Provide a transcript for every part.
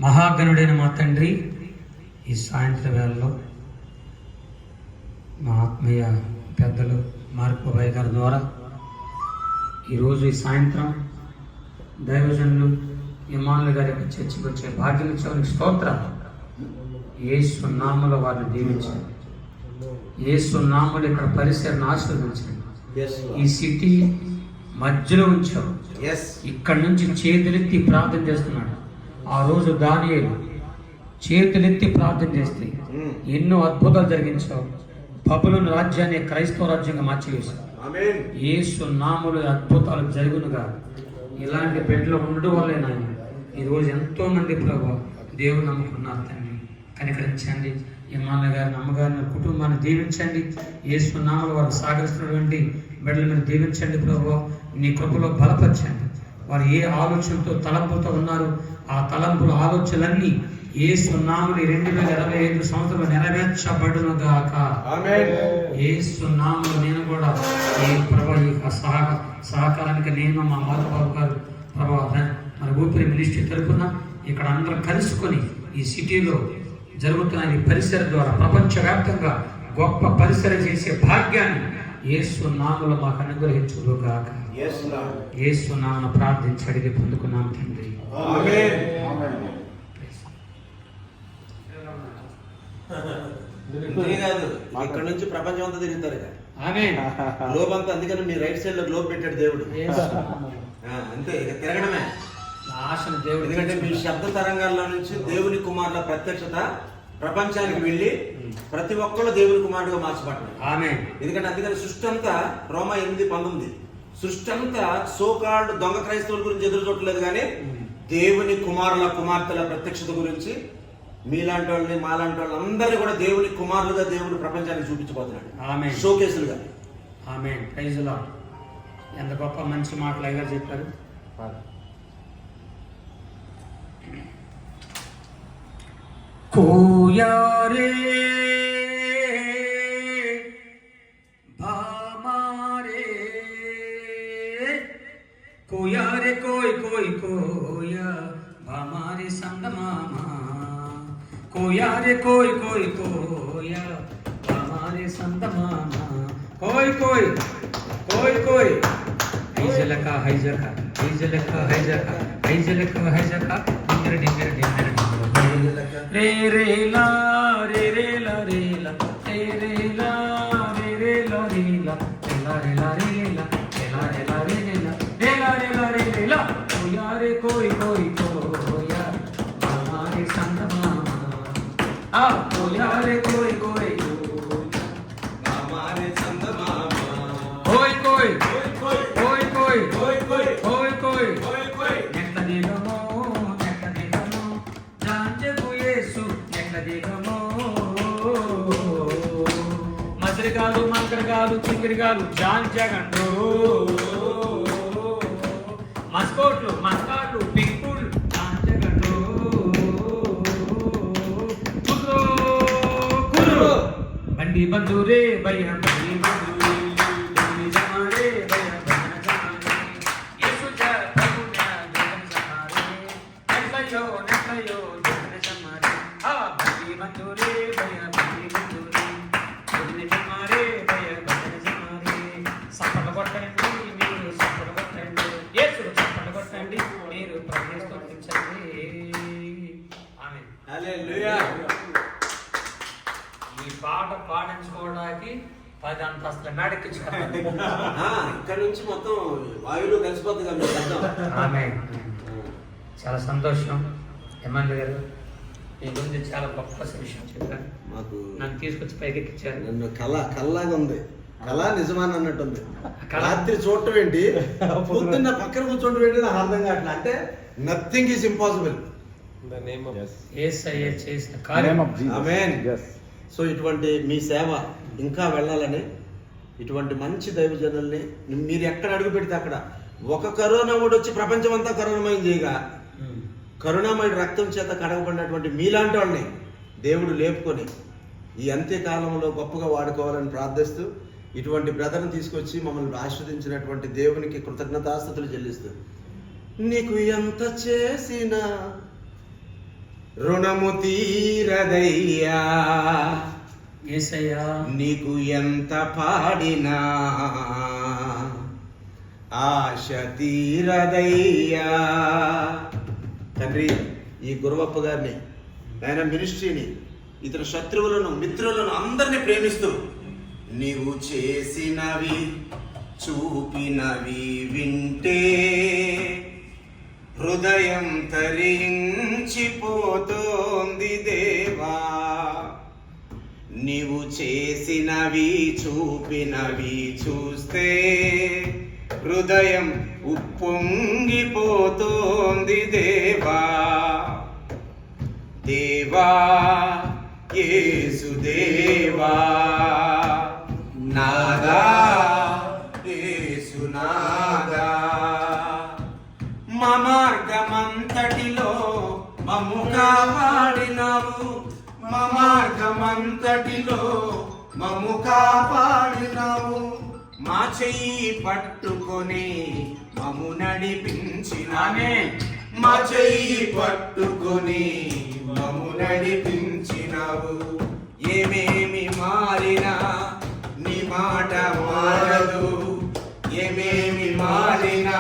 మహాగణుడైన మా తండ్రి, ఈ సాయంత్రం వేళలో మా ఆత్మీయ పెద్దలు మార్కోబాయ్ గారి ద్వారా ఈరోజు ఈ సాయంత్రం దైవజనులు ఇమానుయేలు గారి యొక్క చర్చికి వచ్చే భాగ్యం ఇచ్చేవారికి స్తోత్రాలు. యేసు నామములో వారిని దీవించండి. యేసు నామములో ఇక్కడ పరిసరాన్ని ఆశీర్వదించండి. ఈ సిటీ మధ్యలో ఉంచావు. ఇక్కడి నుంచి చేతులెత్తి ప్రార్థన చేస్తున్నాడు. ఆ రోజు దానియేలు చేతులెత్తి ప్రార్థన చేస్తే ఎన్నో అద్భుతాలు జరిగించావు. బబులోను రాజ్యాన్ని క్రైస్తవ రాజ్యంగా మార్చివేశావు. యేసు నామములో అద్భుతాలు జరుగునుగా. ఇలాంటి బిడ్డలు ఉండడం వల్లే నాయన ఈరోజు ఎంతో మంది ప్రభు దేవుని నమ్ముకున్నారు. తండ్రి కనికరించండి. ఇమానుయేలు గారిని, అమ్మగారిని, కుటుంబాన్ని దీవించండి. యేసు నామములో వారు సాగరిస్తున్నటువంటి బిడ్డలు మీరు దీవించండి ప్రభు. నీ కృపలో బలపరచండి. వారు ఏ ఆలోచనతో తలంపుతో ఉన్నారు, ఆ తలంపుల ఆలోచనలన్నీ యేసు నామములో 2025 సంవత్సరంలో నెరవేర్చబడును గాక. యేసు నామములో నేను కూడా ఈ ప్రభు ఈ సహకారానికి నేను మా మాధవబాబు గారు ప్రభావ మన ఊపిరి మినిస్ట్రీ తరపున ఇక్కడ అందరం కలుసుకొని ఈ సిటీలో జరుగుతున్న ఈ పరిసర ద్వారా ప్రపంచవ్యాప్తంగా గొప్ప పరిసర చేసే భాగ్యాన్ని యేసు నామములో మాకు అనుగ్రహించును గాక. యేసు నామమున ప్రార్థించి అడిగి పొందుకున్నాం తండ్రి. ఇక్కడ నుంచి ప్రపంచం అంతా తిరుగుతారు. గ్లోబ్ అంతా, అందుకని మీ రైట్ సైడ్ లో గ్లోబ్ పెట్టాడు దేవుడు. అంతే, ఇక తిరగడమే దేవుడు. ఎందుకంటే మీ శబ్ద తరంగాల్లో నుంచి దేవుని కుమారుల ప్రత్యక్షత ప్రపంచానికి వెళ్ళి ప్రతి ఒక్కళ్ళు దేవుని కుమారుడుగా మార్చబడ్డాడు. ఎందుకంటే అందుకని సృష్టి అంతా రోమా 8:19 సృష్టి అంతా సోకాల్డ్ దొంగ క్రైస్తవుల గురించి ఎదురు చూడలేదు, కానీ దేవుని కుమారుల కుమార్తెల ప్రత్యక్షత గురించి మీలాంటి వాళ్ళని మాలాంటి వాళ్ళు అందరినీ కూడా దేవుని కుమారులుగా దేవుడు ప్రపంచానికి చూపించబోతున్నాడు. షోకేసులుగా. ఎంత గొప్ప మంచి మాటలు అయ్యారు చెప్పారు. కోయారే భామారే కోయారే కోయ్ కోయ్ కోయా భామారే సందమామా కోయారే కోయ్ కోయ్ కోయా భామారే సందమామా కోయ్ కోయ్ కోయ్ కోయ్ హైజలక హైజక హైజలక హైజక హైజలక హైజక డింగర డింగర డింగర రే రే లా రే రే లా రే లా రే రే లా రే రే లా రే లా లా రే లా రే లా లా రే లా రే లా రే లా రే లా రే లా కోయా రే కోయ్ కోయ్ కోయా హమారే సందమామా ఆ కోయా రే కోయ్ కోయ్ హమారే సందమామా కోయ్ కోయ్ కోయ్ కోయ్ కోయ్ కోయ్ కోయ్ కోయ్ కోయ్ కోయ్ కోయ్ నెక్క దిగమో నెక్క దిగమో జాంజగు యేసు నెక్క దిగమో మజరగాలు మంకరగాలు చింగిరిగాలు జాంజగండు మస్కోట్లు మస్కాట్లు పింకులు జాంజగండు కుర్రో కుర్రో బండి బంధురే భయ బండి బంధురే బండి జమారే భయ భజన జమారే యేసు జ ప్రభు జగన్ జమారే నెక్కయో నెక్కయో జగన్ జమారే ఆ బండి బంధురే భయ బండి బంధురే బండి జమారే భయ భజన జమారే సప్పట కొట్టండి మీరు సప్పట కొట్టండి యేసు సప్పట కొట్టండి మీరు ప్రభువుని స్తుతించండి. ఆమేన్. హల్లెలూయా. ఈ పాట పాడించుకోవడానికి 10 అంతస్తుల మేడెక్కించుకోవాలి. ఇక్కడ నుంచి మొత్తం వాయువులో కలిసిపోతుంది కదా మీ శబ్దం. ఆమేన్. చాలా సంతోషం. ఇమానుయేలు గారు మీ గురించి చాలా గొప్ప విషయం చెప్పారు. మాకు నన్ను తీసుకొచ్చి పైకెక్కించారు. నన్ను కళలాగా ఉంది. కళ నిజమాని అన్నట్టుంది. రాత్రి చూడటం ఏంటి, పొద్దున్న పక్కన కూర్చోవడం ఏంటి నాకు అర్థం కావట్లేదు. అంటే నథింగ్ ఈజ్ ఇంపాసిబుల్. యేసయ్య చేసిన కార్యం. ఆమేన్. సో ఇటువంటి మీ సేవ ఇంకా వెళ్ళాలని, ఇటువంటి మంచి దైవజనుల్ని మీరు ఎక్కడ అడుగు పెడితే అక్కడ ఒక కరోనాముడు వచ్చి ప్రపంచం అంతా కరోనామయం చేయగా కరుణామయుడు రక్తం చేత కడగబడినటువంటి మీలాంటి వాళ్ళని దేవుడు లేపుకొని ఈ అంత్యకాలంలో గొప్పగా వాడుకోవాలని ప్రార్థిస్తూ ఇటువంటి బ్రదర్ని తీసుకొచ్చి మమ్మల్ని ఆశీర్వదించినటువంటి దేవునికి కృతజ్ఞతాస్తుతులు చెల్లిస్తూ నీకు ఎంత చేసినా రుణము తీరదయ్యా, యేసయ్యా నీకు ఎంత పాడినా ఆశ తీరదయ్యా. తండ్రి, ఈ గురువప్ప గారిని, ఆయన మినిస్ట్రీని, ఇతర శత్రువులను, మిత్రులను అందరినీ ప్రేమిస్తూ నీవు చేసినవి చూపినవి వింటే హృదయం తరించిపోతోంది దేవా. నీవు చేసినవి చూపినవి చూస్తే హృదయం ఉప్పొంగిపోతోంది దేవా. దేవా యేసు దేవా, నాదా యేసు నాదా, మా మార్గమంతటిలో మమ్ము కాపాడినావు, మా మార్గమంతటిలో మమ్ము కాపాడినావు. మా చెయ్యి పట్టుకొని మమ్ము నడిపించినామే, మా చెయ్యి పట్టుకొని మమ్ము నడిపించినావు. ఏమేమి మారినా నీ మాట మారదు, ఏమేమి మారినా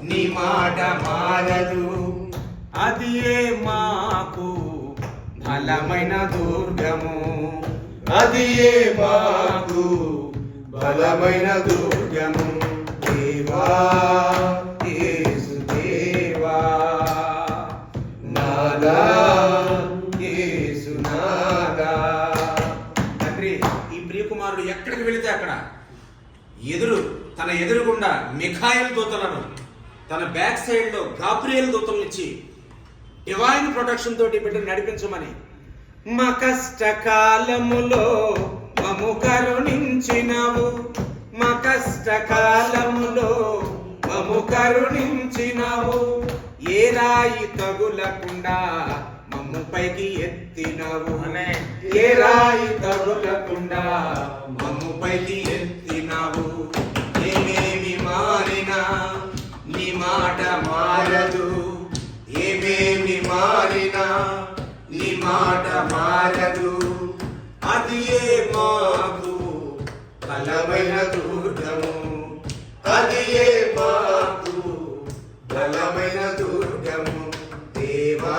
నీ మాట మారదు. అది ఏ మాకు బలమైన దుర్గము, అది ఏ మాకు బలమైన దుర్గము. దేవా యేసు దేవా, నాదా యేసు నాదా. తండ్రి, ఈ ప్రియకుమారుడు ఎక్కడికి వెళితే అక్కడ తన ఎదురుగుండా మిఖాయిల్ దూతలను, తన బ్యాక్ సైడ్ లో గాబ్రియల్ దూతలను ఇచ్చి డివైన్ ప్రొటెక్షన్ తోటి బిడ్డను నడిపించమని, మా కష్టకాలములో మమ్ము కరుణించినావు, మా కష్టకాలములో మమ్ము కరుణించినావు. ఏ రాయి తగులకుండా మమ్ము పైకి ఎత్తినావు, ఏ రాయి తగులకుండా మమ్ము పైకి ఎత్తినావు. ఏమేమి మారినా నీ మాట మారదు, ఏమేమి మారినా నీ మాట మారదు. అది ఏ మాకు బలమైన దుర్గము, అది ఏ మాకు బలమైన దుర్గము. దేవా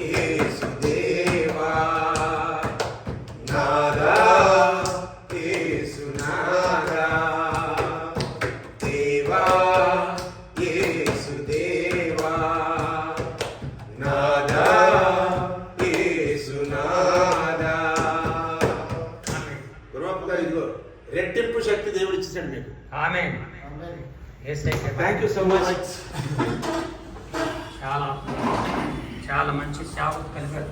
యేసు దేవా, నాదా యేసు నాదా, దేవా యేసు దేవా, నాదా యేసు నాదా. గురువప్ప గారు, ఇదిగో రెట్టింపు శక్తి దేవుడు ఇచ్చేసాడు మీకు. ఆమేన్. Thank you so much. చాలా మంచి సేవకు కలిగారు.